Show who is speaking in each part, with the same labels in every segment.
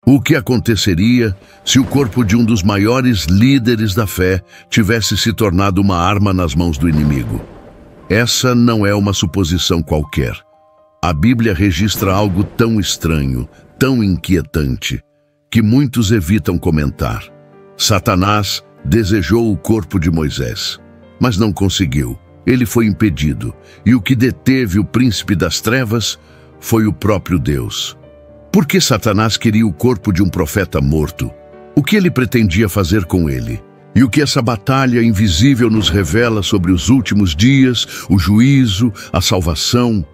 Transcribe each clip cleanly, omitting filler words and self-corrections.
Speaker 1: O que aconteceria se o corpo de um dos maiores líderes da fé tivesse se tornado uma arma nas mãos do inimigo? Essa não é uma suposição qualquer. A Bíblia registra algo tão estranho, tão inquietante, que muitos evitam comentar. Satanás desejou o corpo de Moisés, mas não conseguiu. Ele foi impedido, e o que deteve o príncipe das trevas foi o próprio Deus. Por que Satanás queria o corpo de um profeta morto? O que ele pretendia fazer com ele? E o que essa batalha invisível nos revela sobre os últimos dias, o juízo, a salvação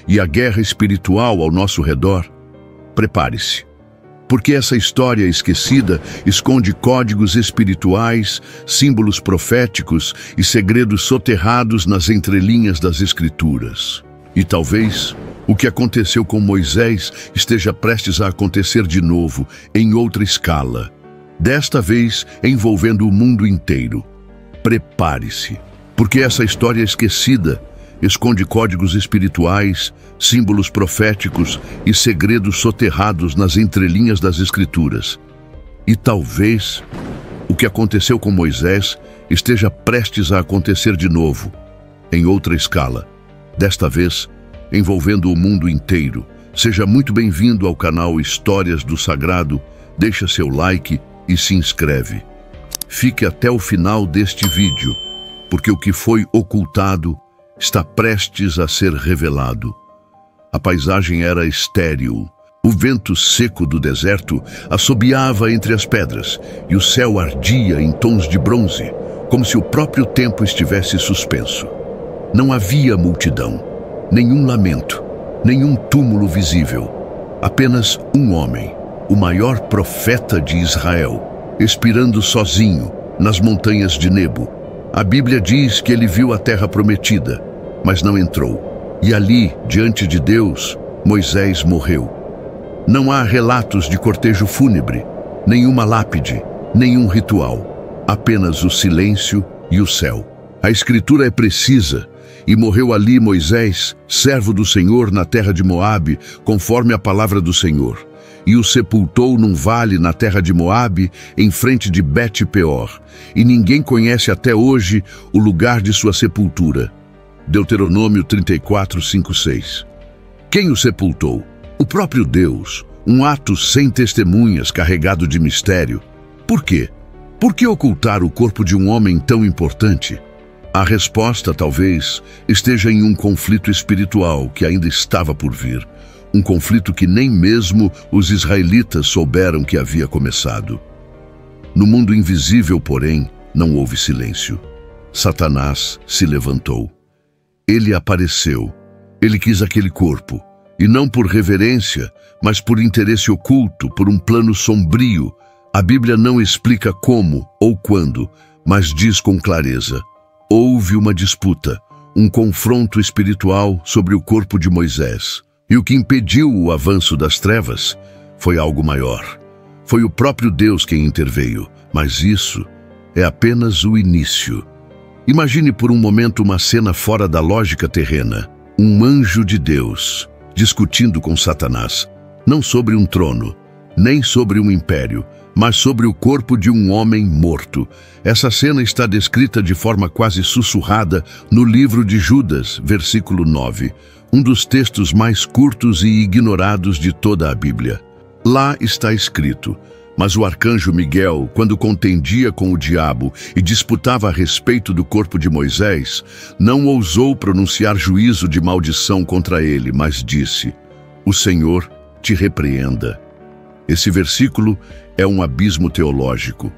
Speaker 1: e a guerra espiritual ao nosso redor? Prepare-se, porque essa história esquecida esconde códigos espirituais, símbolos proféticos e segredos soterrados nas entrelinhas das Escrituras. E talvez o que aconteceu com Moisés esteja prestes a acontecer de novo, em outra escala, desta vez envolvendo o mundo inteiro. Prepare-se, porque essa história esquecida esconde códigos espirituais, símbolos proféticos e segredos soterrados nas entrelinhas das Escrituras. E talvez o que aconteceu com Moisés esteja prestes a acontecer de novo, em outra escala, desta vez envolvendo o mundo inteiro. Seja muito bem-vindo ao canal Histórias do Sagrado, deixa seu like e se inscreve. Fique até o final deste vídeo, porque o que foi ocultado está prestes a ser revelado. A paisagem era estéril. O vento seco do deserto assobiava entre as pedras e o céu ardia em tons de bronze, como se o próprio tempo estivesse suspenso. Não havia multidão, nenhum lamento, nenhum túmulo visível. Apenas um homem, o maior profeta de Israel, expirando sozinho nas montanhas de Nebo. A Bíblia diz que ele viu a terra prometida, mas não entrou. E ali, diante de Deus, Moisés morreu. Não há relatos de cortejo fúnebre, nenhuma lápide, nenhum ritual. Apenas o silêncio e o céu. A Escritura é precisa. E morreu ali Moisés, servo do Senhor, na terra de Moabe, conforme a palavra do Senhor. E o sepultou num vale na terra de Moabe, em frente de Bet-peor. E ninguém conhece até hoje o lugar de sua sepultura. Deuteronômio 34, 5, 6. Quem o sepultou? O próprio Deus, um ato sem testemunhas, carregado de mistério. Por quê? Por que ocultar o corpo de um homem tão importante? A resposta, talvez, esteja em um conflito espiritual que ainda estava por vir. Um conflito que nem mesmo os israelitas souberam que havia começado. No mundo invisível, porém, não houve silêncio. Satanás se levantou. Ele apareceu. Ele quis aquele corpo. E não por reverência, mas por interesse oculto, por um plano sombrio. A Bíblia não explica como ou quando, mas diz com clareza: houve uma disputa, um confronto espiritual sobre o corpo de Moisés. E o que impediu o avanço das trevas foi algo maior. Foi o próprio Deus quem interveio, mas isso é apenas o início. Imagine por um momento uma cena fora da lógica terrena. Um anjo de Deus discutindo com Satanás, não sobre um trono, nem sobre um império, mas sobre o corpo de um homem morto. Essa cena está descrita de forma quase sussurrada no livro de Judas, versículo 9, um dos textos mais curtos e ignorados de toda a Bíblia. Lá está escrito: mas o arcanjo Miguel, quando contendia com o diabo e disputava a respeito do corpo de Moisés, não ousou pronunciar juízo de maldição contra ele, mas disse: o Senhor te repreenda. Esse versículo é um abismo teológico.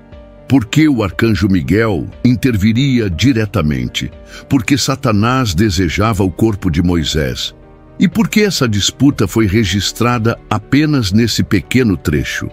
Speaker 1: Por que o arcanjo Miguel interviria diretamente? Porque Satanás desejava o corpo de Moisés. E por que essa disputa foi registrada apenas nesse pequeno trecho?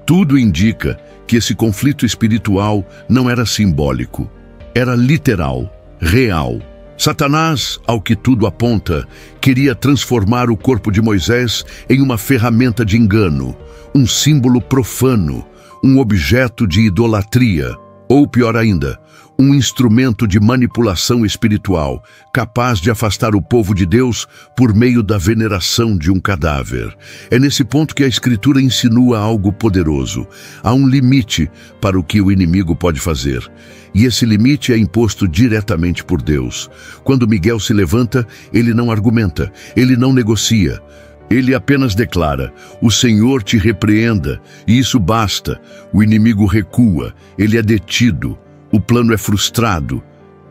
Speaker 1: Tudo indica que esse conflito espiritual não era simbólico, era literal, real. Satanás, ao que tudo aponta, queria transformar o corpo de Moisés em uma ferramenta de engano, um símbolo profano, um objeto de idolatria. Ou pior ainda, um instrumento de manipulação espiritual, capaz de afastar o povo de Deus por meio da veneração de um cadáver. É nesse ponto que a Escritura insinua algo poderoso. Há um limite para o que o inimigo pode fazer. E esse limite é imposto diretamente por Deus. Quando Miguel se levanta, ele não argumenta, ele não negocia. Ele apenas declara: o Senhor te repreenda, e isso basta. O inimigo recua, ele é detido, o plano é frustrado.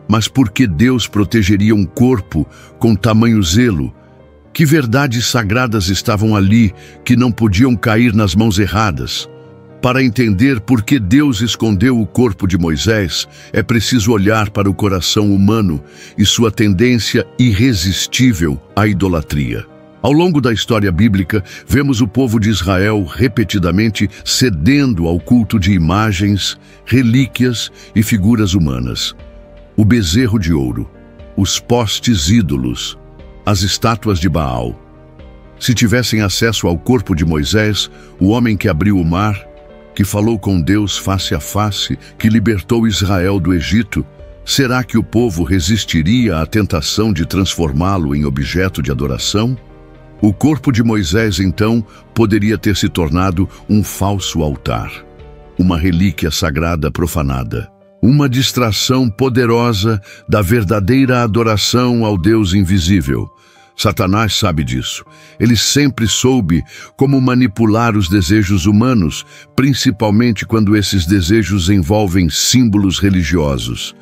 Speaker 1: Mas por que Deus protegeria um corpo com tamanho zelo? Que verdades sagradas estavam ali que não podiam cair nas mãos erradas? Para entender por que Deus escondeu o corpo de Moisés, é preciso olhar para o coração humano e sua tendência irresistível à idolatria. Ao longo da história bíblica, vemos o povo de Israel repetidamente cedendo ao culto de imagens, relíquias e figuras humanas. O bezerro de ouro, os postes ídolos, as estátuas de Baal. Se tivessem acesso ao corpo de Moisés, o homem que abriu o mar, que falou com Deus face a face, que libertou Israel do Egito, será que o povo resistiria à tentação de transformá-lo em objeto de adoração? O corpo de Moisés, então, poderia ter se tornado um falso altar, uma relíquia sagrada profanada, uma distração poderosa da verdadeira adoração ao Deus invisível. Satanás sabe disso. Ele sempre soube como manipular os desejos humanos, principalmente quando esses desejos envolvem símbolos religiosos.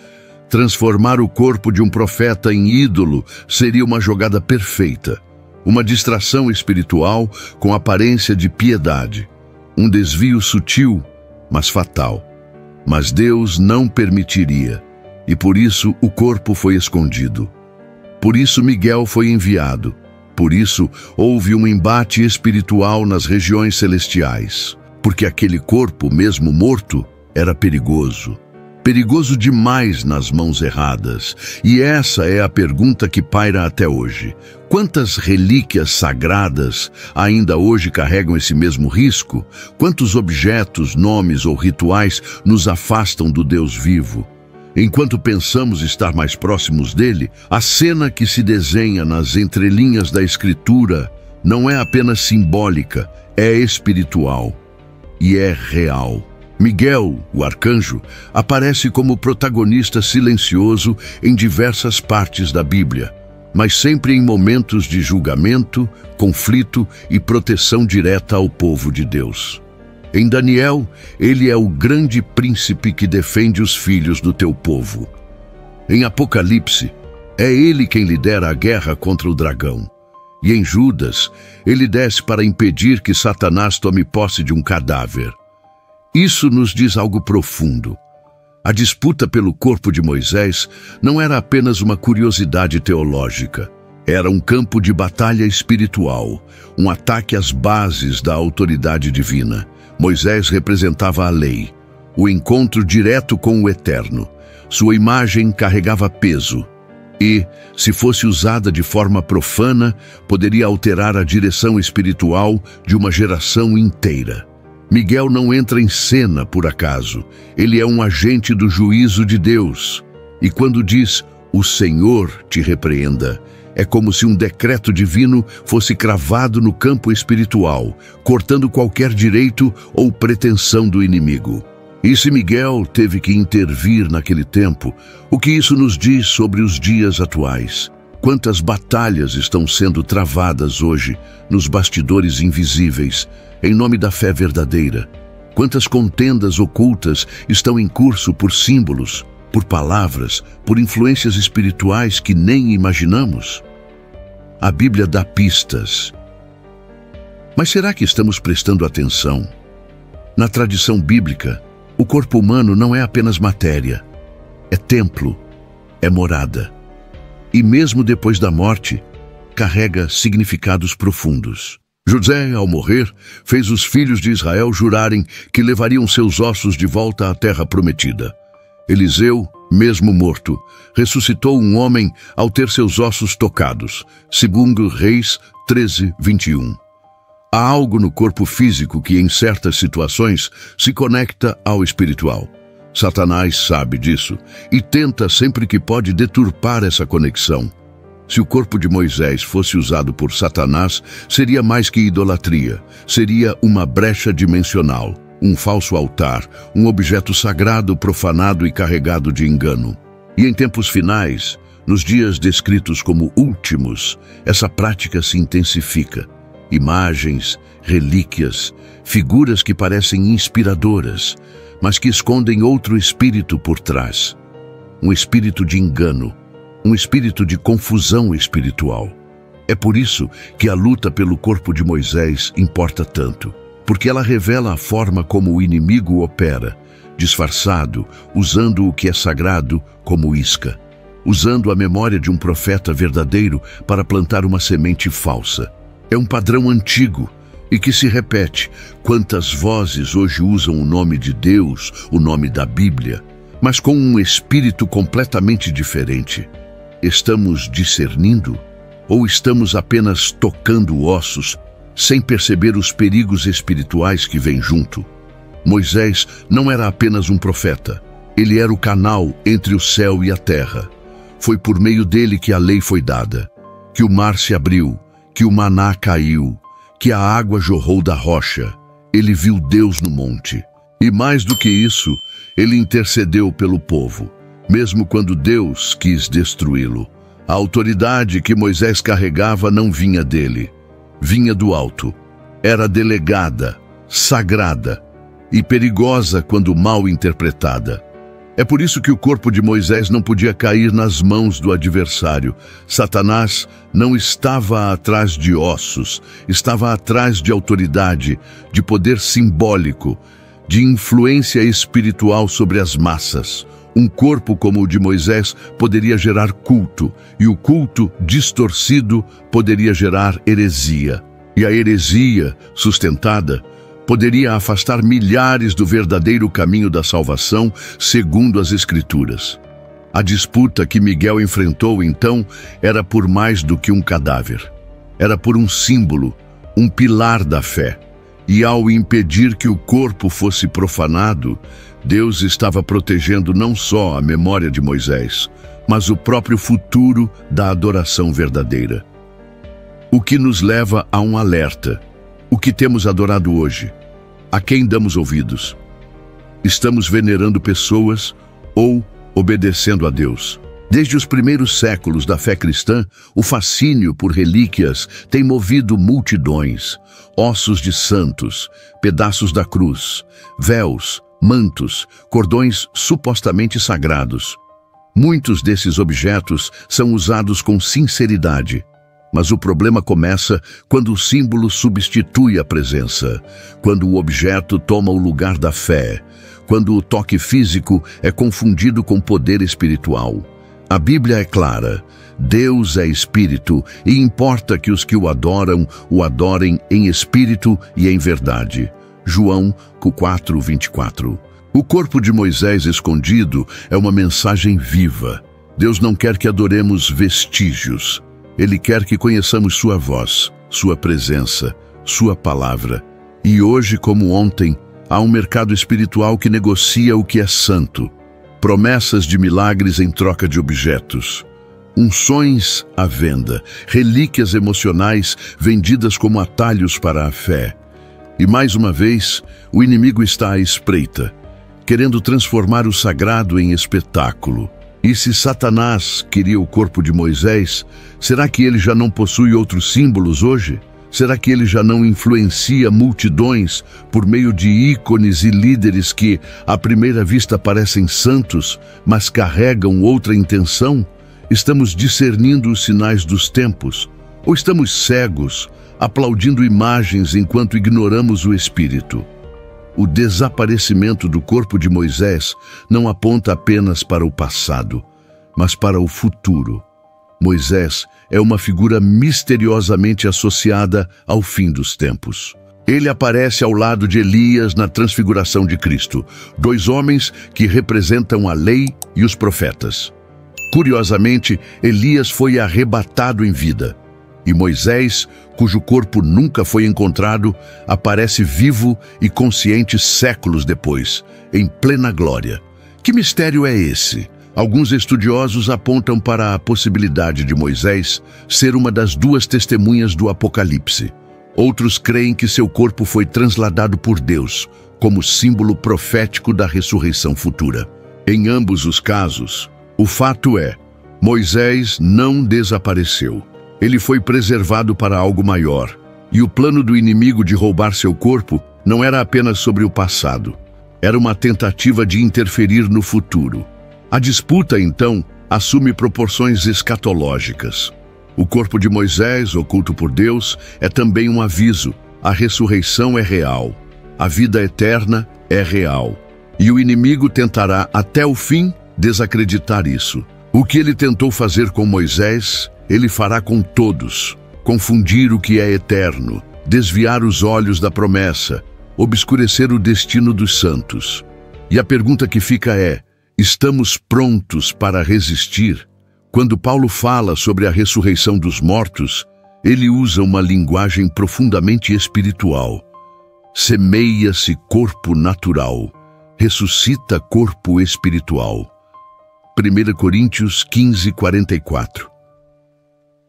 Speaker 1: Transformar o corpo de um profeta em ídolo seria uma jogada perfeita. Uma distração espiritual com aparência de piedade. Um desvio sutil, mas fatal. Mas Deus não permitiria, e por isso o corpo foi escondido. Por isso Miguel foi enviado. Por isso houve um embate espiritual nas regiões celestiais. Porque aquele corpo, mesmo morto, era perigoso. Perigoso demais nas mãos erradas. E essa é a pergunta que paira até hoje. Quantas relíquias sagradas ainda hoje carregam esse mesmo risco? Quantos objetos, nomes ou rituais nos afastam do Deus vivo? Enquanto pensamos estar mais próximos dele, a cena que se desenha nas entrelinhas da Escritura não é apenas simbólica, é espiritual e é real. Miguel, o arcanjo, aparece como protagonista silencioso em diversas partes da Bíblia, mas sempre em momentos de julgamento, conflito e proteção direta ao povo de Deus. Em Daniel, ele é o grande príncipe que defende os filhos do teu povo. Em Apocalipse, é ele quem lidera a guerra contra o dragão. E em Judas, ele desce para impedir que Satanás tome posse de um cadáver. Isso nos diz algo profundo. A disputa pelo corpo de Moisés não era apenas uma curiosidade teológica. Era um campo de batalha espiritual, um ataque às bases da autoridade divina. Moisés representava a lei, o encontro direto com o Eterno. Sua imagem carregava peso e, se fosse usada de forma profana, poderia alterar a direção espiritual de uma geração inteira. Miguel não entra em cena por acaso. Ele é um agente do juízo de Deus. E quando diz, o Senhor te repreenda, é como se um decreto divino fosse cravado no campo espiritual, cortando qualquer direito ou pretensão do inimigo. E se Miguel teve que intervir naquele tempo, o que isso nos diz sobre os dias atuais? Quantas batalhas estão sendo travadas hoje nos bastidores invisíveis, em nome da fé verdadeira? Quantas contendas ocultas estão em curso por símbolos, por palavras, por influências espirituais que nem imaginamos? A Bíblia dá pistas. Mas será que estamos prestando atenção? Na tradição bíblica, o corpo humano não é apenas matéria, é templo, é morada. E mesmo depois da morte, carrega significados profundos. José, ao morrer, fez os filhos de Israel jurarem que levariam seus ossos de volta à terra prometida. Eliseu, mesmo morto, ressuscitou um homem ao ter seus ossos tocados, segundo Reis 13:21. Há algo no corpo físico que, em certas situações, se conecta ao espiritual. Satanás sabe disso e tenta sempre que pode deturpar essa conexão. Se o corpo de Moisés fosse usado por Satanás, seria mais que idolatria, seria uma brecha dimensional, um falso altar, um objeto sagrado profanado e carregado de engano. E em tempos finais, nos dias descritos como últimos, essa prática se intensifica. Imagens, relíquias, figuras que parecem inspiradoras, mas que escondem outro espírito por trás. Um espírito de engano, um espírito de confusão espiritual. É por isso que a luta pelo corpo de Moisés importa tanto, porque ela revela a forma como o inimigo opera, disfarçado, usando o que é sagrado como isca, usando a memória de um profeta verdadeiro para plantar uma semente falsa. É um padrão antigo e que se repete. Quantas vozes hoje usam o nome de Deus, o nome da Bíblia, mas com um espírito completamente diferente. Estamos discernindo? Ou estamos apenas tocando ossos, sem perceber os perigos espirituais que vêm junto? Moisés não era apenas um profeta. Ele era o canal entre o céu e a terra. Foi por meio dele que a lei foi dada, que o mar se abriu, que o maná caiu, que a água jorrou da rocha. Ele viu Deus no monte. E mais do que isso, ele intercedeu pelo povo, mesmo quando Deus quis destruí-lo. A autoridade que Moisés carregava não vinha dele, vinha do alto. Era delegada, sagrada e perigosa quando mal interpretada. É por isso que o corpo de Moisés não podia cair nas mãos do adversário. Satanás não estava atrás de ossos, estava atrás de autoridade, de poder simbólico, de influência espiritual sobre as massas. Um corpo como o de Moisés poderia gerar culto, e o culto distorcido poderia gerar heresia. E a heresia, sustentada, poderia afastar milhares do verdadeiro caminho da salvação, segundo as Escrituras. A disputa que Miguel enfrentou, então, era por mais do que um cadáver. Era por um símbolo, um pilar da fé. E ao impedir que o corpo fosse profanado, Deus estava protegendo não só a memória de Moisés, mas o próprio futuro da adoração verdadeira. O que nos leva a um alerta. O que temos adorado hoje? A quem damos ouvidos? Estamos venerando pessoas ou obedecendo a Deus? Desde os primeiros séculos da fé cristã, o fascínio por relíquias tem movido multidões. Ossos de santos, pedaços da cruz, véus, mantos, cordões supostamente sagrados. Muitos desses objetos são usados com sinceridade. Mas o problema começa quando o símbolo substitui a presença, quando o objeto toma o lugar da fé, quando o toque físico é confundido com poder espiritual. A Bíblia é clara: Deus é espírito e importa que os que o adorem em espírito e em verdade. João 4:24. O corpo de Moisés escondido é uma mensagem viva. Deus não quer que adoremos vestígios. Ele quer que conheçamos sua voz, sua presença, sua palavra. E hoje, como ontem, há um mercado espiritual que negocia o que é santo. Promessas de milagres em troca de objetos. Unções à venda, relíquias emocionais vendidas como atalhos para a fé. E mais uma vez, o inimigo está à espreita, querendo transformar o sagrado em espetáculo. E se Satanás queria o corpo de Moisés, será que ele já não possui outros símbolos hoje? Será que ele já não influencia multidões por meio de ícones e líderes que, à primeira vista, parecem santos, mas carregam outra intenção? Estamos discernindo os sinais dos tempos? Ou estamos cegos, aplaudindo imagens enquanto ignoramos o Espírito? O desaparecimento do corpo de Moisés não aponta apenas para o passado, mas para o futuro. Moisés é uma figura misteriosamente associada ao fim dos tempos. Ele aparece ao lado de Elias na transfiguração de Cristo, dois homens que representam a lei e os profetas. Curiosamente, Elias foi arrebatado em vida, e Moisés, cujo corpo nunca foi encontrado, aparece vivo e consciente séculos depois, em plena glória. Que mistério é esse? Alguns estudiosos apontam para a possibilidade de Moisés ser uma das duas testemunhas do Apocalipse. Outros creem que seu corpo foi transladado por Deus, como símbolo profético da ressurreição futura. Em ambos os casos, o fato é, Moisés não desapareceu. Ele foi preservado para algo maior. E o plano do inimigo de roubar seu corpo não era apenas sobre o passado. Era uma tentativa de interferir no futuro. A disputa, então, assume proporções escatológicas. O corpo de Moisés, oculto por Deus, é também um aviso. A ressurreição é real. A vida eterna é real. E o inimigo tentará, até o fim, desacreditar isso. O que ele tentou fazer com Moisés, ele fará com todos. Confundir o que é eterno, desviar os olhos da promessa, obscurecer o destino dos santos. E a pergunta que fica é, estamos prontos para resistir? Quando Paulo fala sobre a ressurreição dos mortos, ele usa uma linguagem profundamente espiritual. Semeia-se corpo natural, ressuscita corpo espiritual. 1 Coríntios 15, 44.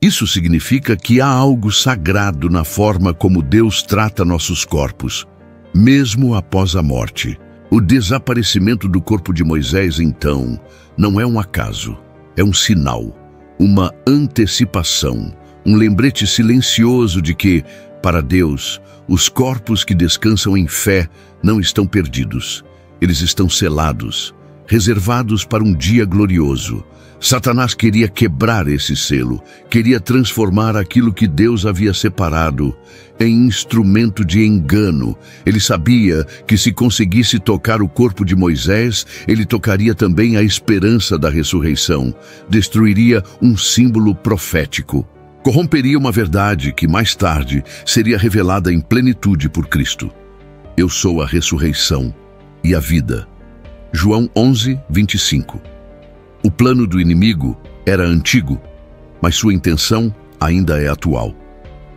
Speaker 1: Isso significa que há algo sagrado na forma como Deus trata nossos corpos, mesmo após a morte. O desaparecimento do corpo de Moisés, então, não é um acaso. É um sinal, uma antecipação, um lembrete silencioso de que, para Deus, os corpos que descansam em fé não estão perdidos. Eles estão selados, reservados para um dia glorioso. Satanás queria quebrar esse selo, queria transformar aquilo que Deus havia separado em instrumento de engano. Ele sabia que se conseguisse tocar o corpo de Moisés, ele tocaria também a esperança da ressurreição, destruiria um símbolo profético, corromperia uma verdade que mais tarde seria revelada em plenitude por Cristo. Eu sou a ressurreição e a vida. João 11, 25. O plano do inimigo era antigo, mas sua intenção ainda é atual.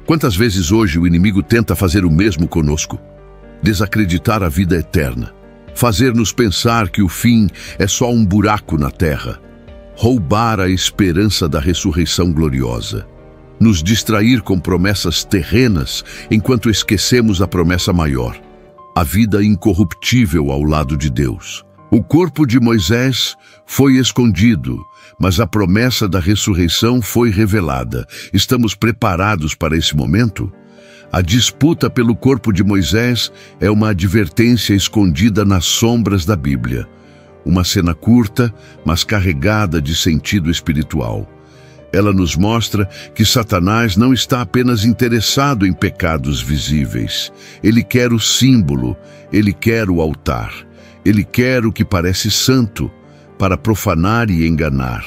Speaker 1: Quantas vezes hoje o inimigo tenta fazer o mesmo conosco? Desacreditar a vida eterna, fazer-nos pensar que o fim é só um buraco na terra, roubar a esperança da ressurreição gloriosa, nos distrair com promessas terrenas enquanto esquecemos a promessa maior, a vida incorruptível ao lado de Deus. O corpo de Moisés foi escondido, mas a promessa da ressurreição foi revelada. Estamos preparados para esse momento? A disputa pelo corpo de Moisés é uma advertência escondida nas sombras da Bíblia. Uma cena curta, mas carregada de sentido espiritual. Ela nos mostra que Satanás não está apenas interessado em pecados visíveis. Ele quer o símbolo, ele quer o altar. Ele quer o que parece santo, para profanar e enganar.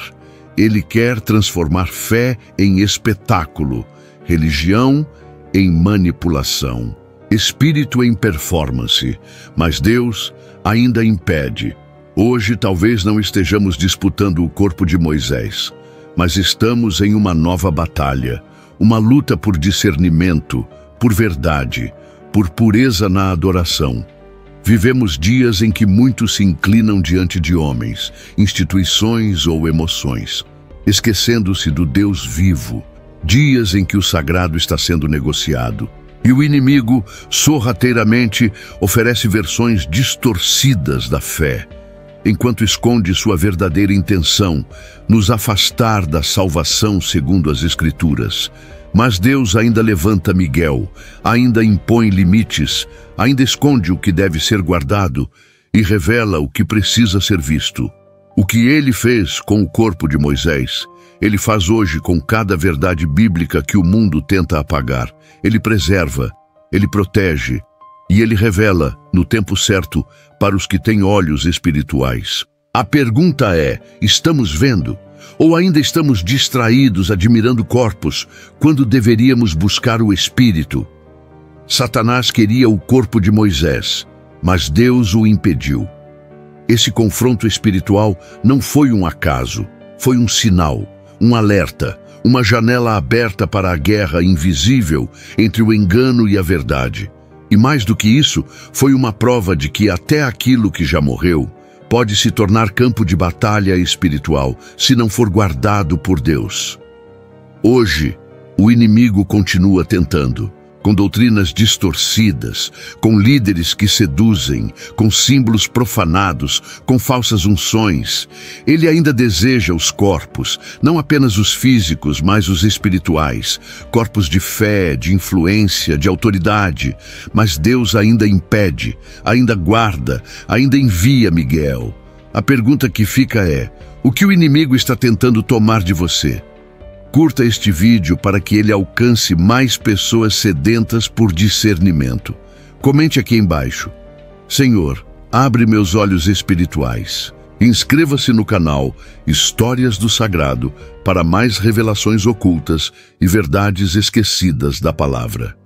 Speaker 1: Ele quer transformar fé em espetáculo, religião em manipulação, espírito em performance. Mas Deus ainda impede. Hoje talvez não estejamos disputando o corpo de Moisés, mas estamos em uma nova batalha, uma luta por discernimento, por verdade, por pureza na adoração. Vivemos dias em que muitos se inclinam diante de homens, instituições ou emoções, esquecendo-se do Deus vivo. Dias em que o sagrado está sendo negociado. E o inimigo, sorrateiramente, oferece versões distorcidas da fé, enquanto esconde sua verdadeira intenção, nos afastar da salvação segundo as Escrituras. Mas Deus ainda levanta Miguel, ainda impõe limites, ainda esconde o que deve ser guardado e revela o que precisa ser visto. O que ele fez com o corpo de Moisés, ele faz hoje com cada verdade bíblica que o mundo tenta apagar. Ele preserva, ele protege e ele revela, no tempo certo, para os que têm olhos espirituais. A pergunta é, estamos vendo? Ou ainda estamos distraídos admirando corpos, quando deveríamos buscar o Espírito? Satanás queria o corpo de Moisés, mas Deus o impediu. Esse confronto espiritual não foi um acaso, foi um sinal, um alerta, uma janela aberta para a guerra invisível entre o engano e a verdade. E mais do que isso, foi uma prova de que até aquilo que já morreu pode se tornar campo de batalha espiritual se não for guardado por Deus. Hoje, o inimigo continua tentando, com doutrinas distorcidas, com líderes que seduzem, com símbolos profanados, com falsas unções. Ele ainda deseja os corpos, não apenas os físicos, mas os espirituais, corpos de fé, de influência, de autoridade. Mas Deus ainda impede, ainda guarda, ainda envia Miguel. A pergunta que fica é: o que o inimigo está tentando tomar de você? Curta este vídeo para que ele alcance mais pessoas sedentas por discernimento. Comente aqui embaixo: Senhor, abre meus olhos espirituais. Inscreva-se no canal Histórias do Sagrado para mais revelações ocultas e verdades esquecidas da palavra.